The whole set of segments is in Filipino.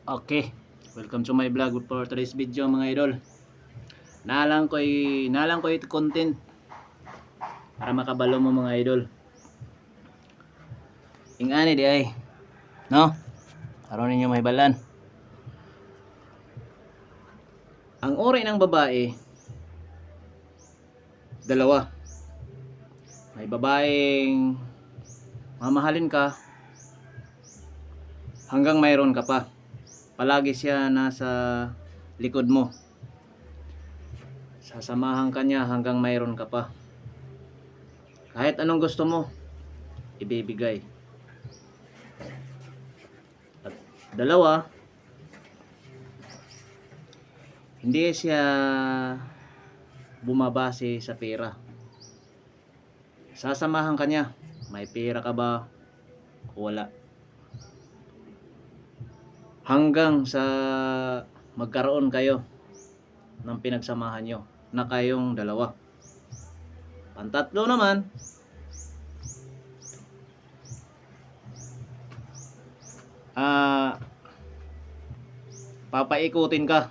Okay, welcome to my vlog for today's video mga idol. Nalang ko ito content para makabalo mo mga idol. Ingani di ay, no? Aron ninyo mahibalan. Ang uri ng babae, dalawa. May babaeng mamahalin ka hanggang mayroon ka pa. Palagi siya nasa likod mo. Sasamahan ka niya hanggang mayroon ka pa. Kahit anong gusto mo, ibibigay. At dalawa, hindi siya bumabase sa pera. Sasamahan ka niya. May pera ka ba o wala? Hanggang sa magkaroon kayo ng pinagsamahan nyo na kayong dalawa. Pantatlo naman, papaikutin ka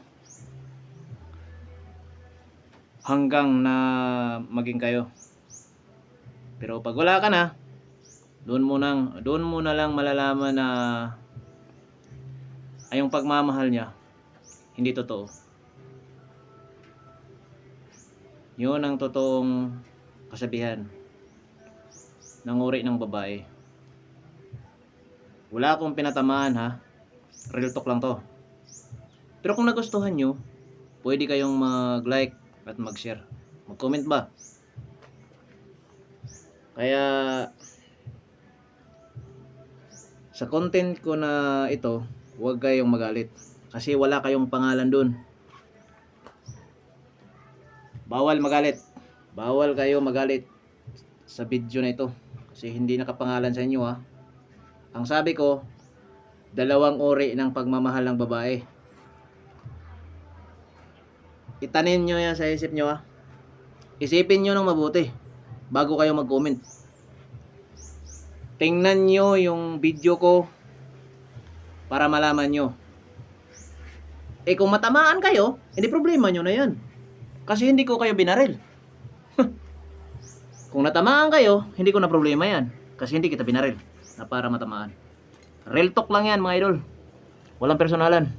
hanggang na maging kayo. Pero pag wala ka na, doon mo na lang malalaman na ay yung pagmamahal niya hindi totoo. Yun ang totoong kasabihan ng uri ng babae. Wala akong pinatamaan ha. Real talk lang to. Pero kung nagustuhan nyo, pwede kayong mag-like at mag-share. Mag-comment ba? Kaya sa content ko na ito, huwag kayong magalit. Kasi wala kayong pangalan dun. Bawal magalit. Bawal kayo magalit sa video na ito. Kasi hindi nakapangalan sa inyo ha. Ang sabi ko, dalawang uri ng pagmamahal ng babae. Itanin nyo yan sa isip nyo ha. Isipin nyo ng mabuti bago kayo mag-comment. Tingnan nyo yung video ko para malaman nyo. Kung matamaan kayo, hindi problema nyo na yan. Kasi hindi ko kayo binaril. Kung natamaan kayo, hindi ko na problema yan. Kasi hindi kita binaril na para matamaan. Real talk lang yan mga idol. Walang personalan.